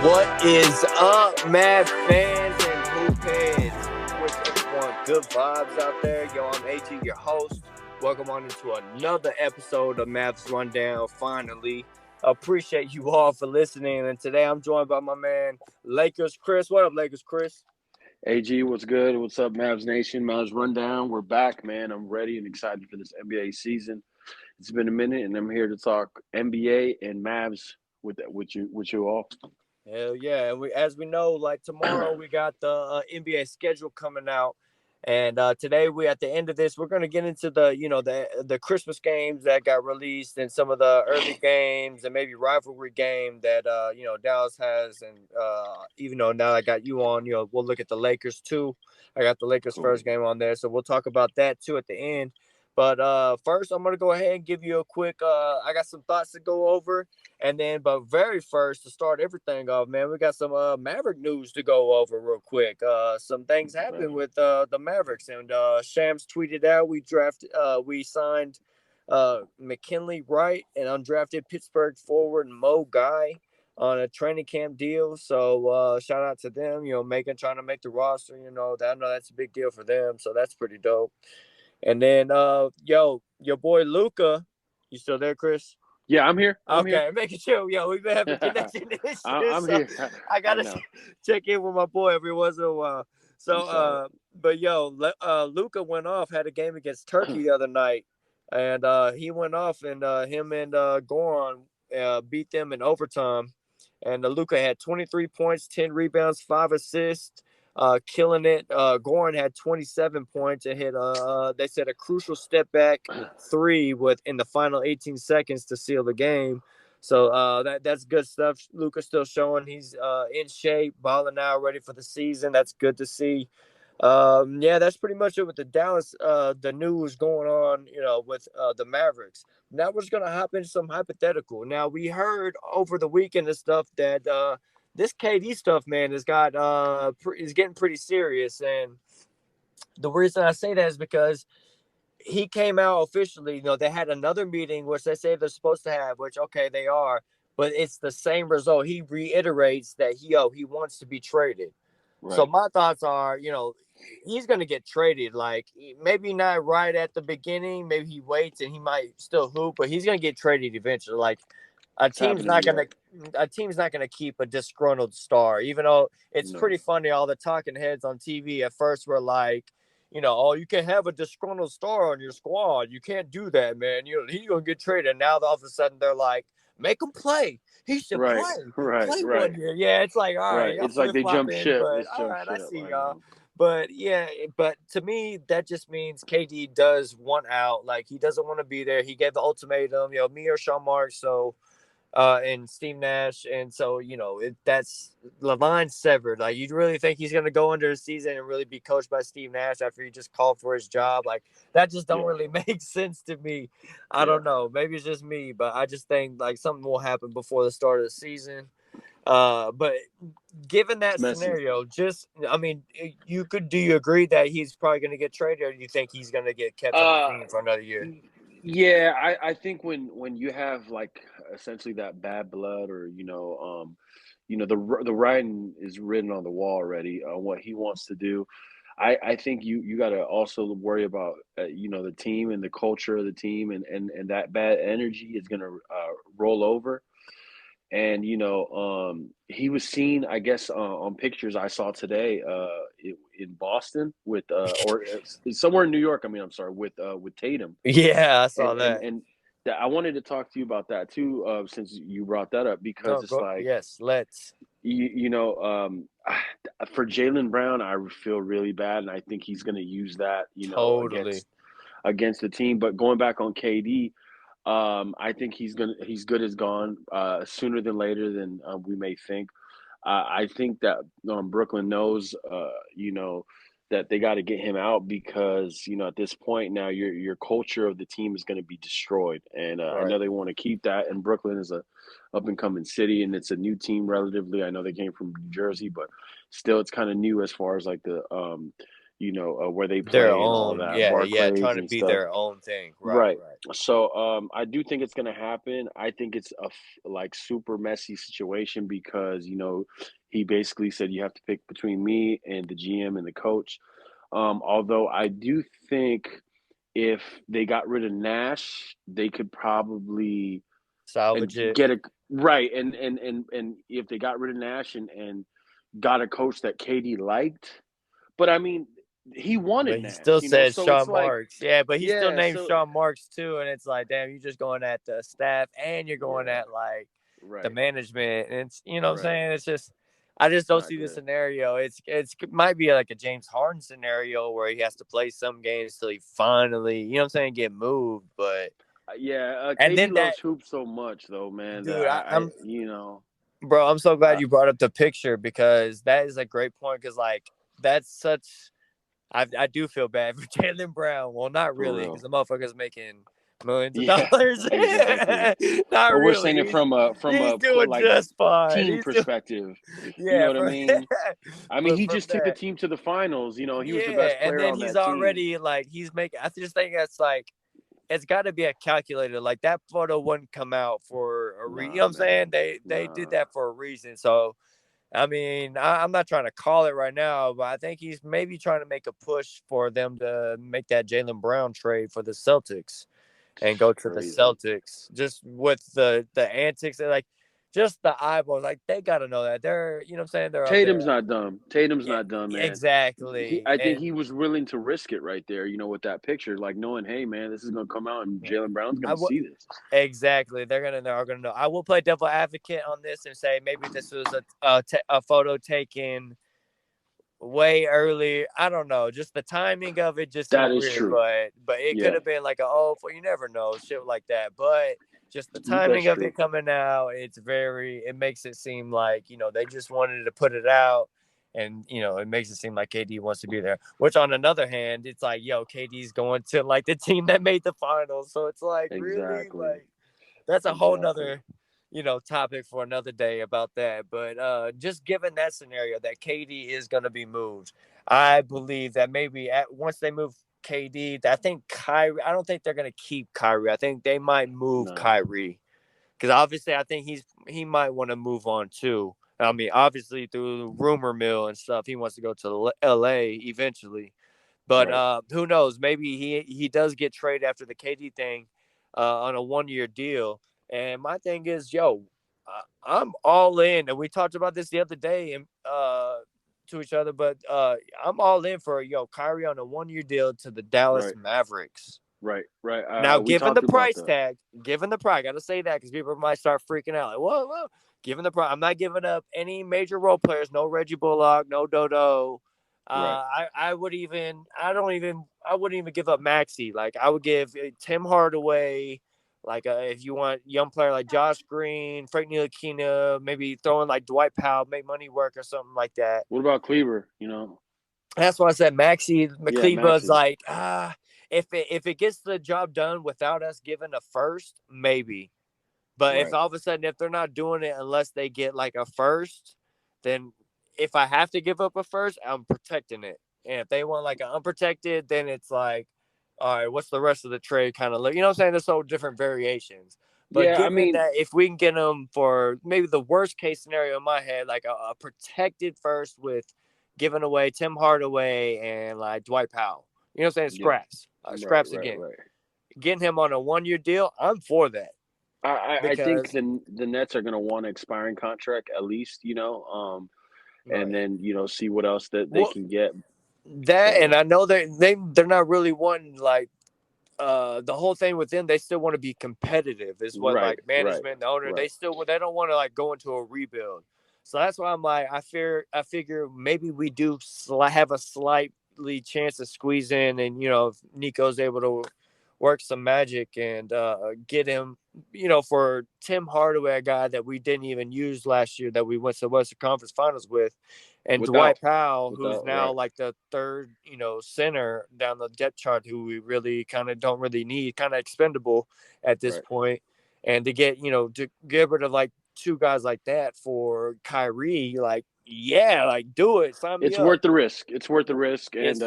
What is up, Mav fans and hoop heads? What's everyone? Good vibes out there. Yo, I'm AG, your host. Welcome on into another episode of Mavs Rundown. Finally, appreciate you all for listening. And today I'm joined by my man Lakers Chris. What up, Lakers Chris? AG, what's good? What's up, Mavs Nation? Mavs Rundown. We're back, man. I'm ready and excited for this NBA season. It's been a minute, and I'm here to talk NBA and Mavs with you all. Hell yeah. And as we know, like tomorrow we got the NBA schedule coming out. And today we at the end of this, we're going to get into the Christmas games that got released and some of the early games and maybe rivalry game that Dallas has. And even though now I got you on, we'll look at the Lakers too. I got the Lakers first game on there, so we'll talk about that too at the end. But first, I'm going to go ahead and give you a quick I got some thoughts to go over. And then, but very first, to start everything off, man, we got some Maverick news to go over real quick. Some things happened with the Mavericks. And Shams tweeted out we signed McKinley Wright and undrafted Pittsburgh forward Mo Guy on a training camp deal. So shout out to them, trying to make the roster. I know that's a big deal for them. So that's pretty dope. And then, your boy Luca, you still there, Chris? Yeah, I'm here. Okay, making sure. We've been having connection issues. I'm so here. I gotta check in with my boy every once in a while. So, Luca went off, had a game against Turkey the other night, and he went off, and him and Goran beat them in overtime. And Luca had 23 points, 10 rebounds, 5 assists. Killing it. Goran had 27 points and hit they said a crucial step back three in the final 18 seconds to seal the game. So that's good stuff. Luka's still showing he's in shape, balling out, ready for the season. That's good to see. That's pretty much it with the Dallas. The news going on, with the Mavericks. Now we're just gonna hop into some hypothetical. Now we heard over the weekend and stuff that this KD stuff, man, is getting pretty serious. And the reason I say that is because he came out officially, they had another meeting, which they say they're supposed to have, which, okay, they are, but it's the same result. He reiterates that he wants to be traded. Right. So my thoughts are, he's going to get traded. Like, maybe not right at the beginning. Maybe he waits and he might still hoop, but he's going to get traded eventually. Like, a team's not gonna keep a disgruntled star, even though it's pretty funny. All the talking heads on TV at first were like, oh, you can have a disgruntled star on your squad. You can't do that, man. He's gonna get traded. And now all of a sudden they're like, make him play. He should play. Play 1 year. Yeah, it's like, all right. It's like they jump ship. But all right, I see y'all. But but to me, that just means KD does want out. Like, he doesn't want to be there. He gave the ultimatum, me or Sean Marks. So. And Steve Nash, and so that's the line severed. Like, you really think he's going to go under a season and really be coached by Steve Nash after he just called for his job? Like, that just don't really make sense to me. I don't know. Maybe it's just me, but I just think like something will happen before the start of the season. But given that scenario, do you agree that he's probably going to get traded, or do you think he's going to get kept on the team for another year? Yeah, I think when you have like essentially that bad blood, or the writing is written on the wall already on what he wants to do. I think you got to also worry about the team and the culture of the team, and that bad energy is going to roll over. And he was seen, I guess, on pictures I saw today in Boston with or somewhere in New York. With Tatum. Yeah, I saw that. And I wanted to talk to you about that too, since you brought that up, because let's. For Jaylen Brown, I feel really bad, and I think he's going to use that, against the team. But going back on KD. I think he's good as gone sooner than later than we may think. I think that Brooklyn knows, that they got to get him out, because at this point now your culture of the team is going to be destroyed, and I know they want to keep that. And Brooklyn is a up and coming city, and it's a new team relatively. I know they came from New Jersey, but still it's kind of new as far as like the where they Their play and all own, that, yeah, Barclays trying to and be stuff. their own thing. Right, Right. right. So I do think it's gonna happen. I think it's like super messy situation because he basically said you have to pick between me and the GM and the coach. Although I do think if they got rid of Nash, they could probably and Salvage it. get a right and if they got rid of Nash and got a coach that KD liked, but I mean he wanted But he still Nash, says so it's Sean like Marks. Yeah, but he still yeah, names so Sean Marks too, and it's like, damn, you're just going at the staff and you're going yeah, at like the right, management. And it's what I'm right. saying. It's just I just It's don't not see the good. scenario. It might be like a James Harden scenario where he has to play some games till he finally, what I'm saying, get moved. But Yeah, and KD then that loves hoops so much though, man, that dude, I I'm bro, I'm so glad uh, you brought up the picture because that is a great point. Because like that's such I do feel bad for Jalen Brown. Well, not for really, because real. the motherfucker's making millions of Yeah, dollars. exactly. Not But we're saying really. it from a He's doing like just fine. team He's doing perspective. You know yeah, what I mean? I mean, but he from just took the that, team to the finals. He was the yeah, best and player then on he's that team. already like he's making. I just think that's like it's got to be a calculator. Like that photo wouldn't come out for a reason. You know Nah, what I'm saying? man. They did Nah. that for a reason. So I mean, I'm not trying to call it right now, but I think he's maybe trying to make a push for them to make that Jalen Brown trade for the Celtics and go to the Crazy. Celtics. Just with the antics, like just the eyeballs, like they got to know that they're, what I'm saying, they're out there. Tatum's not dumb. Tatum's Yeah, not dumb, man. exactly, I think and he was willing to risk it right there, with that picture, like knowing, hey, man, this is gonna come out and Jalen Brown's I gonna would see this. exactly. They're gonna know. I will play devil advocate on this and say maybe this was a photo taken way early. I don't know. Just the timing of it just seems That is weird, true. but it could Yeah, have been like you never know, shit like that. But just the that's timing of true. it coming out, it makes it seem like they just wanted to put it out, and it makes it seem like KD wants to be there. Which on another hand, it's like KD's going to like the team that made the finals, so it's like really Exactly. like that's a whole Exactly. nother topic for another day about that. But just given that scenario that KD is going to be moved, I believe that maybe once they move KD, I think Kyrie. I don't think they're going to keep Kyrie. I think they might move No. Kyrie because obviously I think he might want to move on too. I mean, obviously through the rumor mill and stuff, he wants to go to LA eventually. But Right. who knows? Maybe he does get traded after the KD thing on a 1 year deal. And my thing is, I'm all in. And we talked about this the other day and to each other, but I'm all in for Kyrie on a 1 year deal to the Dallas Right. Mavericks. Right. Right. Now, We given the talked about price that. tag, given the price, I gotta say that because people might start freaking out. Like, whoa, whoa. Given the price, I'm not giving up any major role players. No Reggie Bullock, no Dodo. Right. I wouldn't even give up Maxi. Like I would give Tim Hardaway. Like if you want young player like Josh Green, Frank Ntilikina, maybe throwing like Dwight Powell, make money work or something like that. What about Cleaver? That's why I said Maxi Yeah, McCleaver's Maxi. like if it gets the job done without us giving a first, maybe. But if Right. all of a sudden if they're not doing it unless they get like a first, then if I have to give up a first, I'm protecting it. And if they want like an unprotected, then it's like, all right, what's the rest of the trade kind of look? You know what I'm saying? There's so different variations. But Yeah, I given mean, that if we can get them for maybe the worst case scenario in my head, like a protected first with giving away Tim Hardaway and like Dwight Powell, you know what I'm saying? yeah. Scraps, Right, scraps right, again. right. Getting him on a 1 year deal, I'm for that I think because the Nets are gonna want an expiring contract at least, and right. then see what else that they Well, can get. that and So I know they're not really wanting like the whole thing with them. They still want to be competitive, is what right, like right, management, the owner. right. They don't want to like go into a rebuild. So that's why I'm like I figure maybe we do have a slightly chance to squeeze in, and if Nico's able to work some magic and get him, for Tim Hardaway, a guy that we didn't even use last year that we went to the Western Conference Finals with, and Without Dwight Powell, who's without now right, like the third, center down the depth chart, who we really kind of don't really need, kind of expendable at this right. point. And to get rid of like two guys like that for Kyrie, like, yeah, like do it, sign me It's up. worth the risk. It's worth the risk, and It's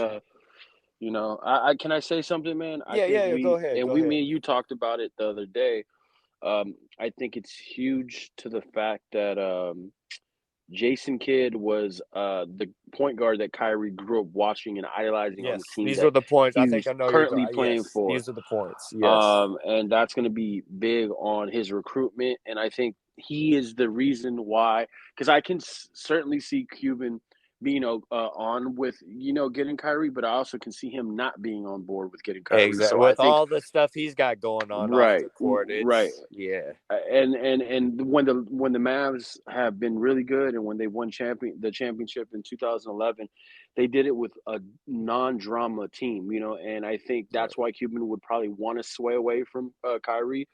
I can I say something, man? I Yeah, think yeah, yeah. Go we ahead. and Go we ahead. me and you talked about it the other day. I think it's huge to the fact that Jason Kidd was the point guard that Kyrie grew up watching and idolizing on the Yes, team these are that the points. I he think was I know you're currently going. playing Yes, for. these are the points. Yes. And that's going to be big on his recruitment. And I think he is the reason why, because I can certainly see Cuban being on with getting Kyrie, but I also can see him not being on board with getting Kyrie. Exactly. So I With think all the stuff he's got going on off right, the court, right. it's yeah. And when the Mavs have been really good, and when they won the championship in 2011, they did it with a non-drama team, and I think Right. that's why Cuban would probably want to sway away from Kyrie.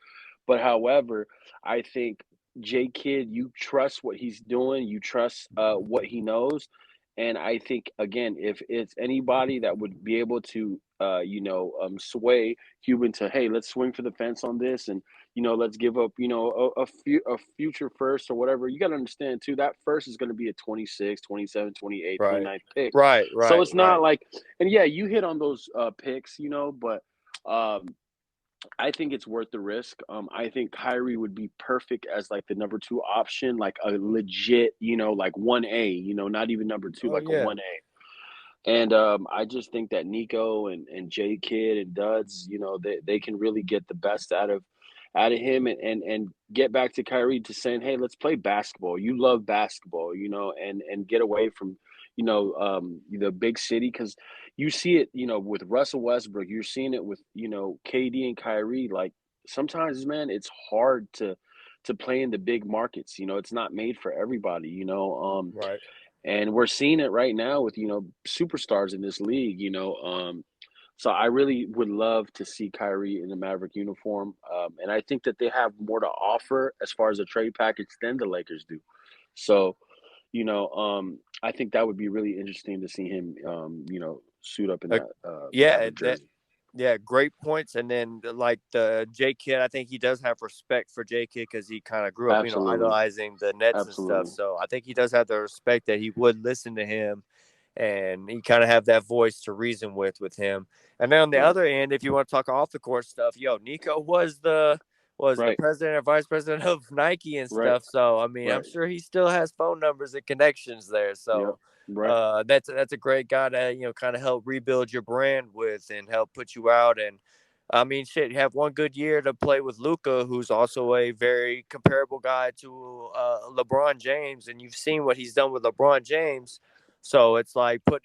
But however, I think J Kidd, you trust what he's doing, you trust what he knows, and I think again, if it's anybody that would be able to, sway Cuban to, hey, let's swing for the fence on this, and let's give up, a future first or whatever. You got to understand too that first is going to be a 26, 27, 28, Right. 29th pick. Right. So Right. it's not Right. like, and yeah, you hit on those picks, but. I think it's worth the risk. I think Kyrie would be perfect as like the number two option, like a legit, like 1A, not even number two, Oh like a yeah. 1A. And I just think that Nico and J Kidd and Duds, they can really get the best out of him and get back to Kyrie to saying, hey, let's play basketball. You love basketball, and get away from, the big city because you see it, with Russell Westbrook. You're seeing it with, KD and Kyrie. Like sometimes, man, it's hard to play in the big markets. It's not made for everybody. Right. And we're seeing it right now with superstars in this league. So I really would love to see Kyrie in the Maverick uniform, and I think that they have more to offer as far as a trade package than the Lakers do. So I think that would be really interesting to see him, suit up in Uh, that yeah. Maverick That. jersey. Yeah. Great points. And then like the J Kid, I think he does have respect for J Kid because he kind of grew up, Absolutely, idolizing the Nets and stuff. absolutely, So I think he does have the respect that he would listen to him and he kind of have that voice to reason with him. And then on the right, other end, if you want to talk off the court stuff, Nico was the right, president or vice president of Nike and right, stuff. So I mean, I'm right. sure he still has phone numbers and connections there. Yep, So right, that's a great guy to kind of help rebuild your brand with and help put you out. And I mean, shit, you have one good year to play with Luca, who's also a very comparable guy to LeBron James, and you've seen what he's done with LeBron James. So it's like like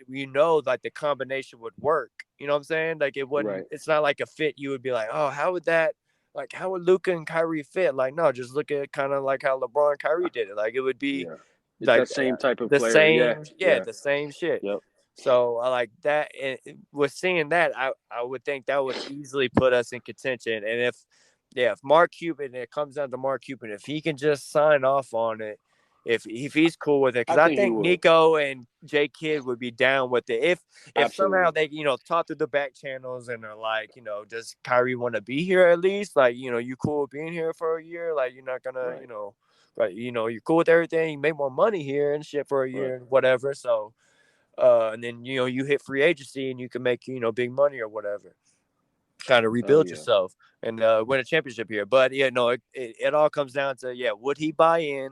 the combination would work. You know what I'm saying? Like it wouldn't. right. It's not like a fit. You would be like, oh, how would that? Like how would Luca and Kyrie fit? Like no, just look at kind of like how LeBron and Kyrie did it. Like it would be Yeah, it's like that same type of the player. Yeah, same, yeah, yeah, the same shit. yep, So I like that. And with seeing that, I would think that would easily put us in contention. And if Mark Cuban, it comes down to Mark Cuban, if he can just sign off on it, if he's cool with it, because I I think he think would. Nico and J Kidd would be down with it. If somehow Absolutely, they talk through the back channels and are like, does Kyrie want to be here at least? Like, you cool with being here for a year? Like, you're not gonna, right, but you're cool with everything. You make more money here and shit for a right. year and whatever. So and then you hit free agency and you can make big money or whatever, kind of Oh rebuild yeah, yourself and win a championship here. But yeah, no, it all comes down to would he buy in,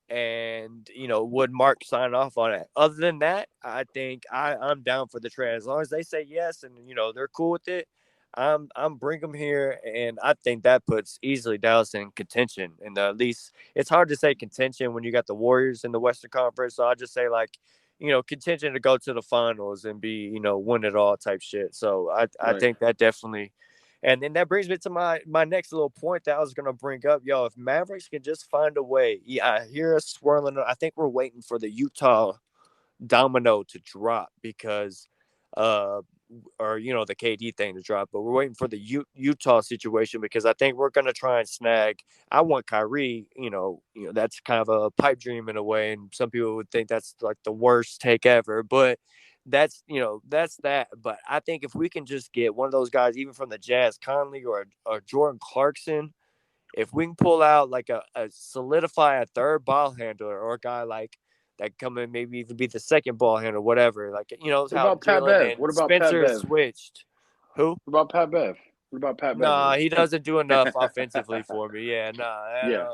and would Mark sign off on it? Other than that, I think I'm down for the trade as long as they say yes and they're cool with it. I'm bring them here, and I think that puts easily Dallas in contention. And at least it's hard to say contention when you got the Warriors in the Western Conference. So I just say like contention to go to the finals and be win it all type shit. So I right. think that definitely. And then that brings me to my next little point that I was gonna bring up. Yo, if Mavericks can just find a way, yeah, I hear us swirling. I think we're waiting for the Utah domino to drop because uh or the KD thing to drop, but we're waiting for the Utah situation because I think we're gonna try and snag. I want Kyrie. That's kind of a pipe dream in a way, and some people would think that's like the worst take ever. But that's that. But I think if we can just get one of those guys, even from the Jazz, Conley or Jordan Clarkson, if we can pull out like a solidify a third ball handler or a guy that come in, maybe even be the second ball handler, whatever. Like, What how about Pat Jalen Bev? and What about Pat Spencer Bev? switched. Who? What about Pat Bev? What about Pat Nah, Beverly? he doesn't do enough offensively for me. Yeah, nah, Yeah,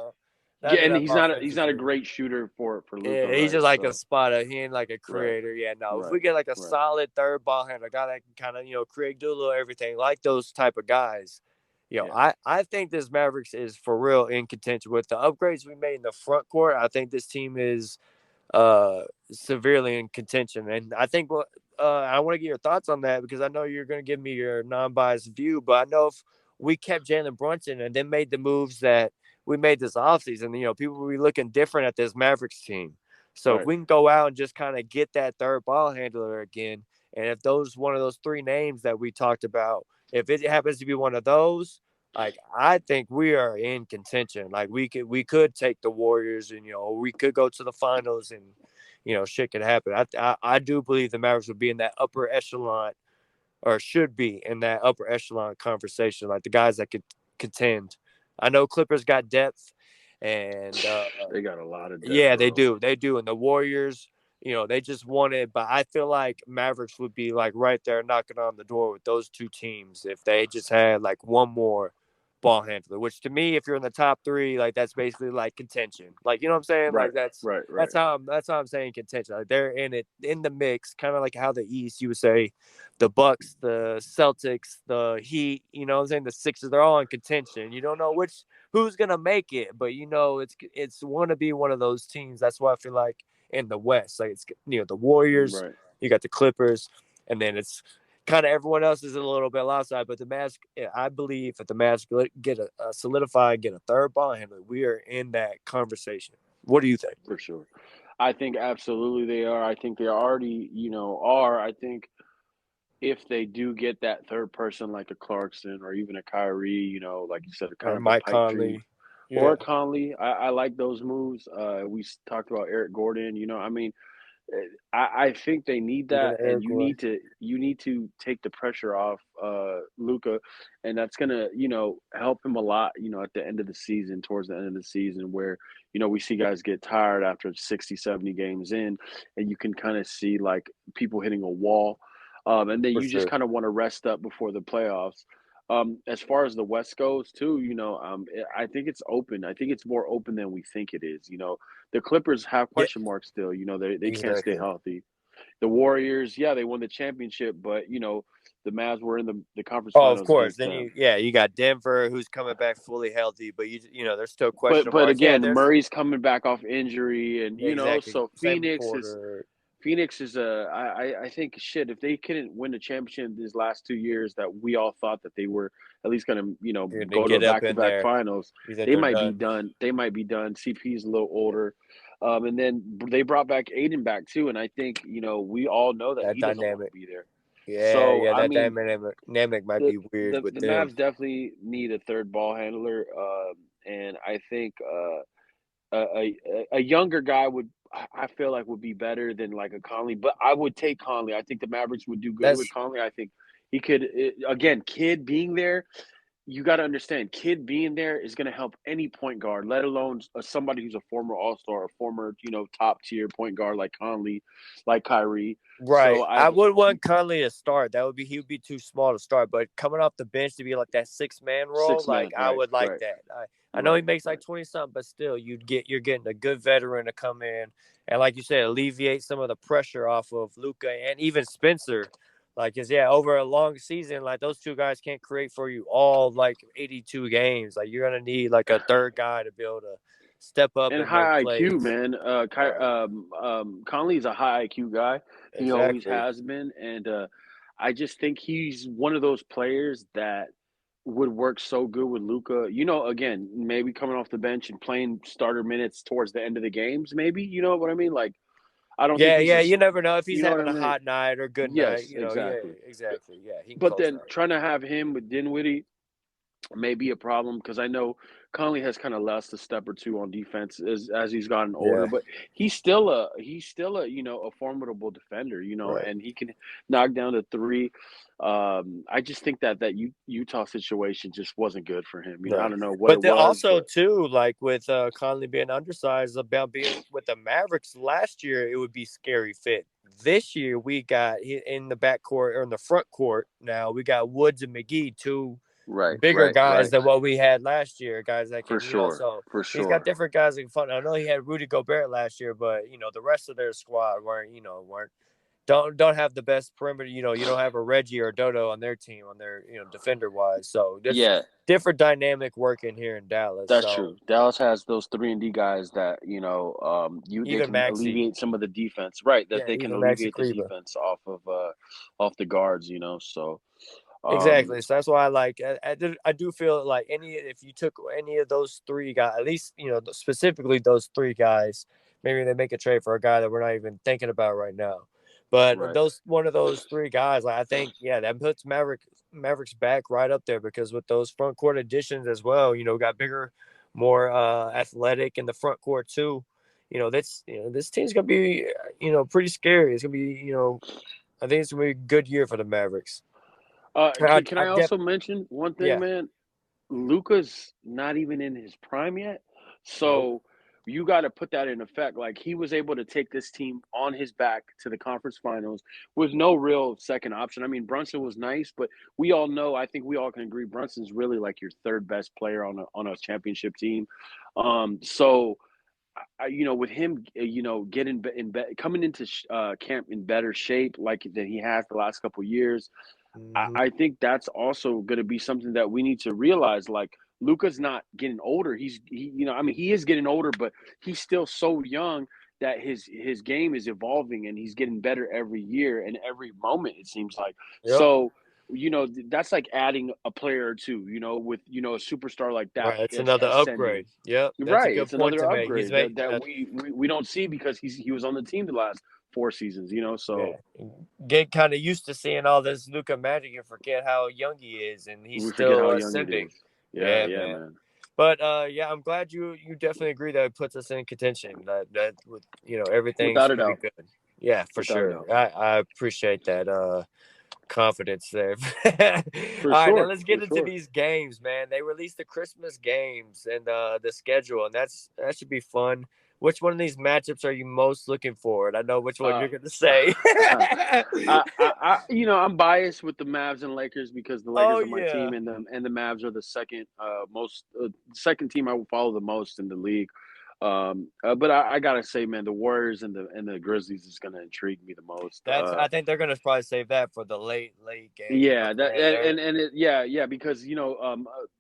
not yeah, and enough he's not a offensively. great shooter for Luca, Yeah, he's right? just like a So spotter. He ain't like a right, creator. Yeah, no. If right, we get like a right, solid third ball handler, a guy that can kind of create, do a little everything, like those type of guys. yeah, I think this Mavericks is for real in contention with the upgrades we made in the front court. I think this team is severely in contention. And I think I want to get your thoughts on that because I know you're going to give me your non-biased view. But I know if we kept Jalen Brunson and then made the moves that we made this offseason, people will be looking different at this Mavericks team. So if right. we can go out and just kind of get that third ball handler again, and if those one of those three names that we talked about, if it happens to be one of those, like I think we are in contention. Like we could take the Warriors, and we could go to the finals, and shit could happen. I do believe the Mavericks would be in that upper echelon, or should be in that upper echelon conversation, like the guys that could contend. I know Clippers got depth, and They got a lot of depth, yeah, bro. they do, and the Warriors. They just won it, but I feel like Mavericks would be like right there knocking on the door with those two teams if they just had like one more ball handler. Which to me, if you're in the top three, like that's basically like contention. Like what I'm saying? Right, Like that's right, that's right. how I'm that's how I'm saying contention. Like they're in it in the mix, kind of like how the East you would say, the Bucks, the Celtics, the Heat. What I'm saying, the Sixers. They're all in contention. You don't know who's gonna make it, but it's want to be one of those teams. That's why I feel like in the West, like it's the Warriors, Right. you got the Clippers, and then it's kind of everyone else is a little bit outside. But the Mavs, I believe, if the Mavs get a solidify, get a third ball handler, we are in that conversation. What do you think? For sure. I think absolutely they are. I think they already, are. I think if they do get that third person like a Clarkson or even a Kyrie, like you said, kind Or of a Mike pipe dream, Conley? or Yeah, a Conley. I like those moves. We talked about Eric Gordon. I mean, I think they need even that, and Eric Gordon. you need to take the pressure off Luca, and that's gonna help him a lot. At the end of the season, towards the end of the season, where we see guys get tired after 60, 70 games in, and you can kind of see like people hitting a wall, and then For you just sure. kind of want to rest up before the playoffs. As far as the West goes, too, I think it's open. I think it's more open than we think it is. The Clippers have Yeah, question marks still. They can't stay exactly. healthy. The Warriors, yeah, they won the championship, but the Mavs were in the conference Oh, of finals course. against Then them. you got Denver who's coming back fully healthy, but there's still question But marks. Yeah, again, there's Murray's coming back off injury, and exactly so same Porter. Phoenix is I think shit. If they couldn't win the championship these last 2 years, that we all thought that they were at least going to You're gonna go to a get up back to in back there. finals, You think they they're might be done? done. They might be done. CP's a little older, and then they brought back Aiden back too, and I think we all know that That he doesn't want dynamic. to be there. Yeah, So yeah, I that mean, dynamic might the be weird with the them. Mavs definitely need a third ball handler, and I think a younger guy I feel like would be better than like a Conley, but I would take Conley. I think the Mavericks would do good with That's Conley. I think he could again, kid being there. You got to understand, kid being there is going to help any point guard, let alone somebody who's a former All Star, a former top tier point guard like Conley, like Kyrie. right. So I would want Conley to start. He would be too small to start. But coming off the bench to be like that 6-man role, six like man, I right, would like right, that. I know he right, makes like right. 20 something, but still you're getting a good veteran to come in and like you said, alleviate some of the pressure off of Luca and even Spencer. Like, cause yeah, over a long season, like those two guys can't create for you all like 82 games. Like you're gonna need like a third guy to be able to step up And and make high IQ, plays. man. Right. Conley's a high IQ guy. He always Exactly. has been, and I just think he's one of those players that would work so good with Luca. Again, maybe coming off the bench and playing starter minutes towards the end of the games. Maybe you know what I mean. Like, I don't think Yeah, he's yeah. a, You never know if he's you know what having I a mean. hot night or good night. Yes, Yeah, exactly. exactly. Yeah, he can But close then out. trying to have him with Dinwiddie may be a problem because I know Conley has kind of lost a step or two on defense as he's gotten older, Yeah, but he's still a a formidable defender, right. and he can knock down the three. I just think that Utah situation just wasn't good for him. I No, don't know what but it then was, also but too, like with Conley being undersized, about being with the Mavericks last year, it would be scary fit. This year, we got in the backcourt or in the front court. Now we got Woods and McGee, two right, bigger right, guys right, than what we had last year. Guys that for can, sure, so for he's got sure. different guys that can fun. I know he had Rudy Gobert last year, but the rest of their squad weren't don't have the best perimeter. You don't have a Reggie or a Dodo on their team on their defender wise. So it's Yeah, different dynamic working here in Dallas. that's So true. Dallas has those 3-and-D guys that they even can Maxi, alleviate some of the defense, right? That yeah, they can even Maxi alleviate the Kleba. defense off the guards, So um, Exactly. So that's why I like. I do feel like if you took any of those three guys, at least specifically those three guys, maybe they make a trade for a guy that we're not even thinking about right now. But right. those one of those three guys, like, I think, yeah, that puts Mavericks back right up there because with those front court additions as well, got bigger, more athletic in the front court too. This team's gonna be pretty scary. It's gonna be I think it's gonna be a good year for the Mavericks. Can I I def also mention one thing, Yeah. man? Luca's not even in his prime yet, Nope. so you got to put that in effect. Like he was able to take this team on his back to the conference finals with no real second option. I mean, Brunson was nice, but we all know. I think we all can agree Brunson's really like your third best player on a championship team. So with him, getting coming into camp in better shape, like that he has the last couple years. Mhm. I think that's also going to be something that we need to realize. Like Luca's not getting older. I mean, he is getting older, but he's still so young that his game is evolving and he's getting better every year and every moment. It seems like Yep. so. That's like adding a player or two. With a superstar like that Right. That's as another ascending. upgrade. Yep. That's a Right, good it's point another to make. He's upgrade that made that we don't see because he was on the team the last 4 seasons. yeah. So Get kind of used to seeing all this Luca magic and forget how young he is, and he's we forget still how young it ascending. is. Yeah, Yeah, yeah, man. man. But yeah, I'm glad you definitely agree that it puts us in contention. That with everything's Without a gonna be doubt. good. Yeah, for Without a sure. doubt. I appreciate that confidence there. All For right, now sure. let's For get into sure. these games, man. They released the Christmas games and the schedule, and that should be fun. Which one of these matchups are you most looking for? And I know which one Uh, you're going to say. I'm biased with the Mavs and Lakers because the Oh Lakers are my yeah, team, and the Mavs are the second team I will follow the most in the league. But I gotta say, man, the Warriors and the Grizzlies is gonna intrigue me the most. I think they're going to probably save that for the late games Yeah, because that man, they're yeah, because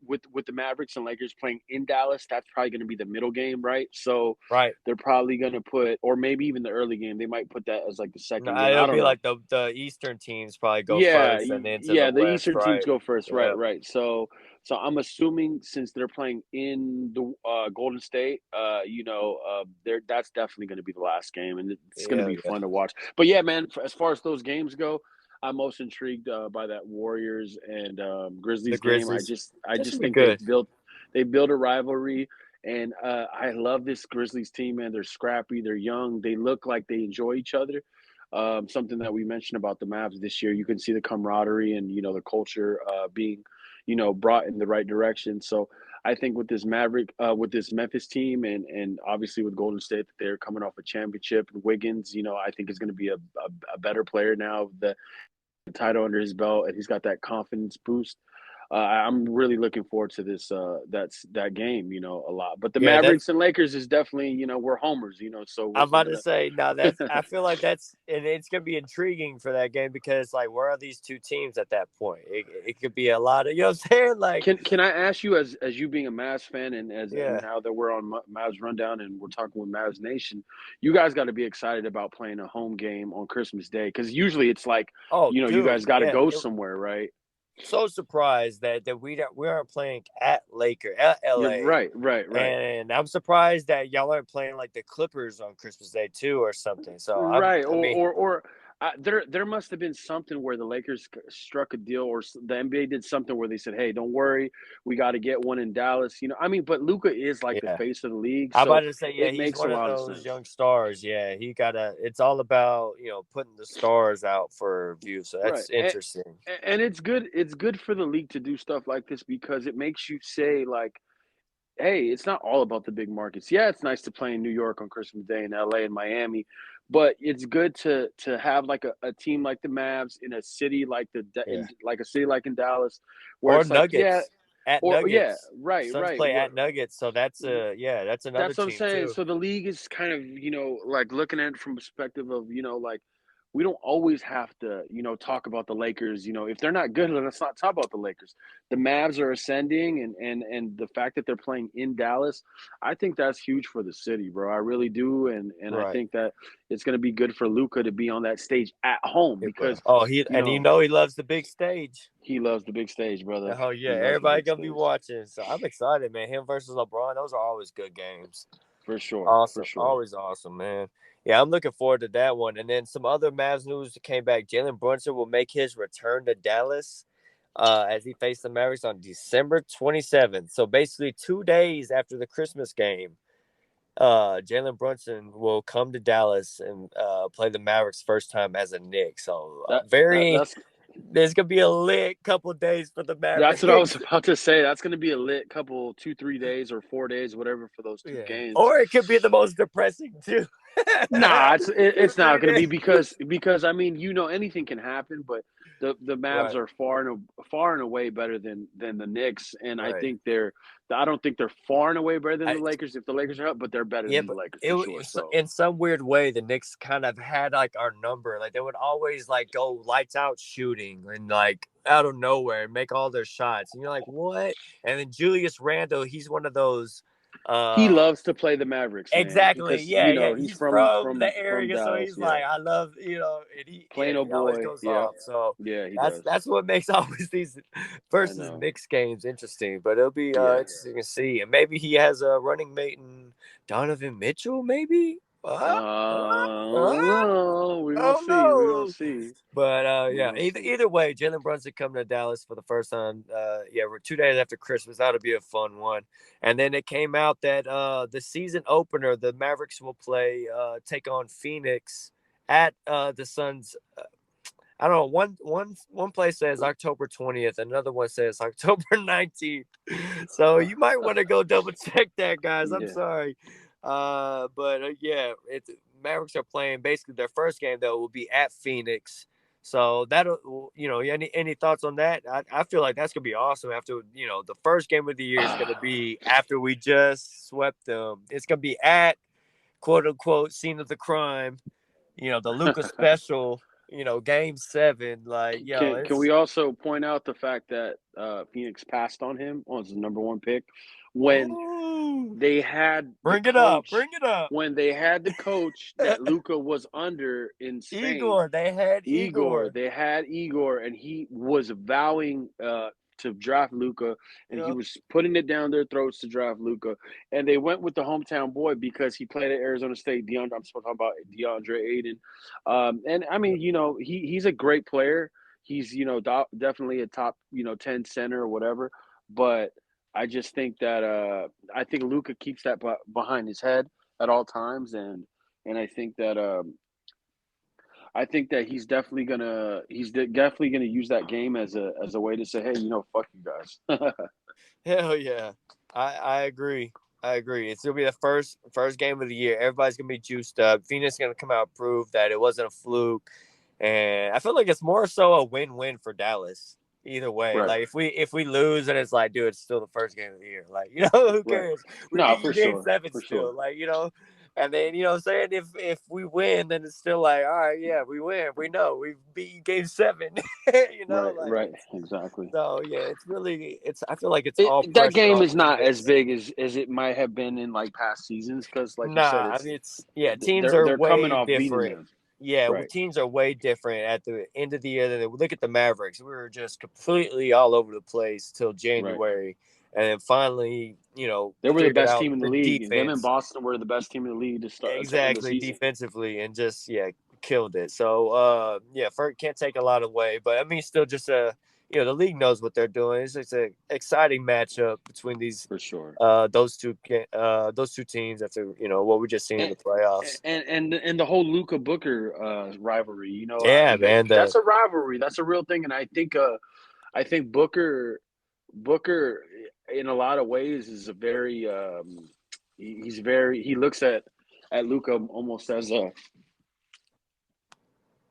with the Mavericks and Lakers playing in Dallas, that's probably going to be the middle game, right? So right. they're probably going to put, or maybe even the early game, they might put that as like the No, second game. I it'll don't be know. like the Eastern teams probably go Yeah, first and into the yeah, the West, Eastern teams right? go first, right, Yeah, right. So I'm assuming since they're playing in the Golden State, that's definitely going to be the last game, and it's going to yeah, be yeah. fun to watch. But yeah, man, as far as those games go, I'm most intrigued by that Warriors and The Grizzlies game. I Grizzlies. just I That should just be think good. they built a rivalry. And I love this Grizzlies team, man. They're scrappy. They're young. They look like they enjoy each other. Something that we mentioned about the Mavs this year. You can see the camaraderie and the culture being, brought in the right direction. So I think with this Memphis team, and obviously with Golden State, that they're coming off a championship. Wiggins, I think is going to be a better player now. The title under his belt, and he's got that confidence boost. I'm really looking forward to this that game, a lot. But the Yeah, that's Mavericks and Lakers is definitely, we're homers, so I'm we're about to gonna say now that's I feel like that's and it's gonna be intriguing for that game because like where are these two teams at that point? It could be a lot of what I'm saying? Like Can I ask you, as you being a Mavs fan, and yeah. now that we're on Mavs rundown and we're talking with Mavs Nation, you guys got to be excited about playing a home game on Christmas Day because usually it's like Oh you dude, guys got to yeah. go somewhere, right? So surprised that we aren't playing at You're LA. right, right, right. And I'm surprised that y'all aren't playing like the Clippers on Christmas Day too or something. So Right, I mean or there must have been something where the Lakers struck a deal, or the NBA did something where they said, "Hey, don't worry, we got to get one in Dallas." I mean, but Luka is like the Yeah. face of the league, I'm about so to say, yeah, it he's makes a one of lot of those sense. young stars. Yeah, it's all about, putting the stars out for view. So Right. that's interesting. And it's good. It's good for the league to do stuff like this because it makes you say, like, hey, it's not all about the big markets. Yeah, it's nice to play in New York on Christmas Day, in LA and Miami, but it's good to have like a team like the Mavs in a city like Yeah. like a city like in Dallas, where Or it's like, yeah, Nuggets. At or yeah, Nuggets. right, Suns right, play where at Nuggets, so that's another that's what I'm team saying. too. So the league is kind of, like looking at it from perspective of, like we don't always have to, talk about the Lakers. If they're not good, then let's not talk about the Lakers. The Mavs are ascending, and the fact that they're playing in Dallas, I think that's huge for the city, bro. I really do, and I Right. think that it's going to be good for Luka to be on that stage at home It will. because, Oh, you know, he loves the big stage. he loves the big stage, brother. Oh yeah, He loves the everybody big gonna be stage watching. So I'm excited, man. Him versus LeBron, those are always good games. for sure, for Awesome, sure. always awesome, man. Yeah, I'm looking forward to that one. And then some other Mavs news that came back. Jalen Brunson will make his return to Dallas as he faced the Mavericks on December 27th. So basically 2 days after the Christmas game, Jalen Brunson will come to Dallas and play the Mavericks first time as a Knick. So That that very, that's there's gonna be a lit couple of days for the That's what I was Mavericks. about to say. That's going to be a lit couple, 2, 3 days or 4 days, whatever, for those two Yeah, games. or it could be the most depressing too. Nah, Two, it's not three going to be days. because I mean, anything can happen, but the Mavs Right, are far and away better than the Knicks, and right. I don't think they're far and away better than the I, Lakers if the Lakers are up, but they're better yeah, than the but Lakers it for sure. was So in some weird way the Knicks kind of had like our number. Like they would always like go lights out shooting and like out of nowhere and make all their shots. And you're like, what? And then Julius Randle, he's one of those. he Uh, loves to play the Mavericks, man, exactly. because Yeah, yeah. he's He's from from from the from area, so Dallas. he's Yeah, like, I love, and yeah, Plano he always boy. goes Yeah, off. So yeah, he that's does. that's what makes always these I versus know. Knicks games interesting. But it'll be Yeah. interesting to see, and maybe he has a running mate in Donovan Mitchell, maybe. I don't know. We're gonna Oh see. We're gonna no! see. But We're yeah, gonna either see. either way, Jalen Brunson coming to Dallas for the first time. Yeah, we're 2 days after Christmas. That'll be a fun one. And then it came out that the season opener, the Mavericks will play take on Phoenix at the Suns. I don't know. One place says October 20th, another one says October 19th. So you might want to go double check that, guys. I'm Yeah. sorry. But yeah, it's Mavericks are playing basically their first game though will be at Phoenix. So that'll any thoughts on that? I feel like that's gonna be awesome after the first game of the year is gonna be after we just swept them. It's gonna be at quote unquote scene of the crime, the Luca special, game 7. Like, Can it's we also point out the fact that Phoenix passed on him on his number one pick when oh, they had the bring it up, coach bring it up. that Luca was under in Spain, Igor, they had Igor. Igor. They had Igor, and he was vowing to draft Luca, and he Yep. was putting it down their throats to draft Luca. And they went with the hometown boy because he played at Arizona State. I'm supposed to talk about DeAndre Ayton, and I mean, Yep. he's a great player. He's definitely a top 10 center or whatever. But I just think that I think Luca keeps that behind his head at all times, and I think that definitely gonna use that game as a way to say, hey, fuck you guys. Hell yeah. I agree. I agree. It's gonna be the first game of the year. Everybody's gonna be juiced up. Phoenix is gonna come out and prove that it wasn't a fluke. And I feel like it's more so a win-win for Dallas. Either way, Right, like if we lose, and it's like, dude, it's still the first game of the year. Like, who right. cares? We No, beat you for game sure, 7 for still. sure. Like, and then saying if we win, then it's still like, all right, yeah, we win. We know we beat you game 7. Right, Like right, exactly. so yeah, it's I feel like it's all That pressure game on is not as Phoenix. big as it might have been in like past seasons because, like you said, Nah, I it's mean teams are they're coming way off beating different. them. Yeah, Right, teams are way different at the end of the year. Than look at the Mavericks. We were just completely all over the place till right. January, and then finally, They were the figured best out team in the the league. Them and defense. Boston were the best team in the league to start the Exactly, season. defensively, and just yeah, killed it. So yeah, Ferg can't take a lot away, but I mean, still just the league knows what they're doing. It's just an exciting matchup between these for sure. those two teams after what we just seen in And the playoffs. and the whole Luka Booker rivalry, Yeah, man. that's a rivalry. That's a real thing, and I think Booker in a lot of ways is a very he looks at Luka almost as a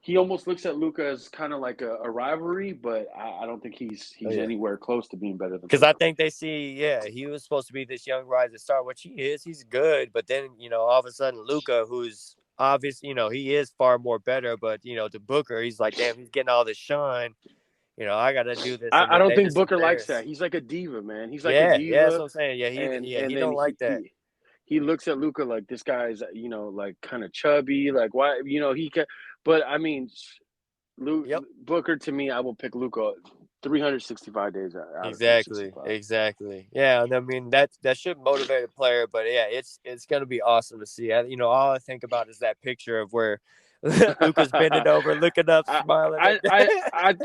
he almost looks at Luka as kind of like a rivalry, but I don't think he's Yeah. anywhere close to being better than Because I Booker. think they see, he was supposed to be this young rising star, which he is. He's good, but then all of a sudden, Luca, who's obvious, he is far more better. But to Booker, he's like, damn, he's getting all this shine. I got to do this, and I then don't they think just Booker likes that. embarrass. He's like a diva, man. He's like a Yeah, that's diva, what I'm saying. Yeah, and he then don't like that. he looks at Luca like this guy's like kind of chubby, like why he can. But I mean, Yep. Booker to me, I will pick Luca 365 days out of Exactly. 365. Exactly. Yeah, and I mean that should motivate a player, but yeah, it's gonna be awesome to see. All I think about is that picture of where Luca's bending over, looking up, I, smiling.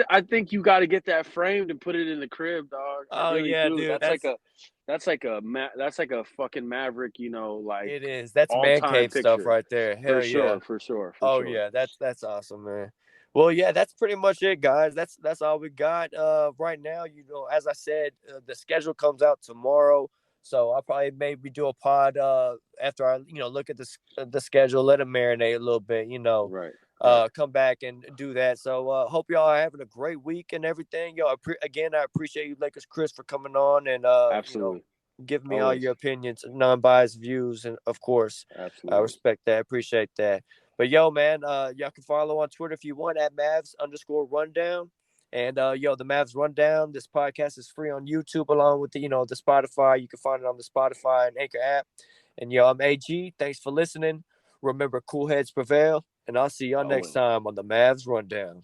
I think you got to get that framed and put it in the crib, dog. I Oh really yeah, do. dude. That's like a fucking Maverick, like It is. That's all man time cave stuff picture. right there. For Hell yeah. sure, for sure, for Oh sure. yeah, that's awesome, man. Well, yeah, that's pretty much it, guys. That's all we got right now. As I said, the schedule comes out tomorrow, so I'll probably maybe do a pod after I look at the schedule, let it marinate a little bit. Right, right. Come back and do that. So hope y'all are having a great week and everything. Again, I appreciate you, Lakers Chris, for coming on and Absolutely. giving me all Always. your opinions, non-biased views, and of course, I Absolutely. respect that, appreciate that. But yo, man, y'all can follow on Twitter if you want at Mavs_rundown. And the Mavs Rundown. This podcast is free on YouTube along with the Spotify. You can find it on the Spotify and Anchor app. And I'm AG. Thanks for listening. Remember, cool heads prevail. And I'll see y'all next Always. time on the Mavs Rundown.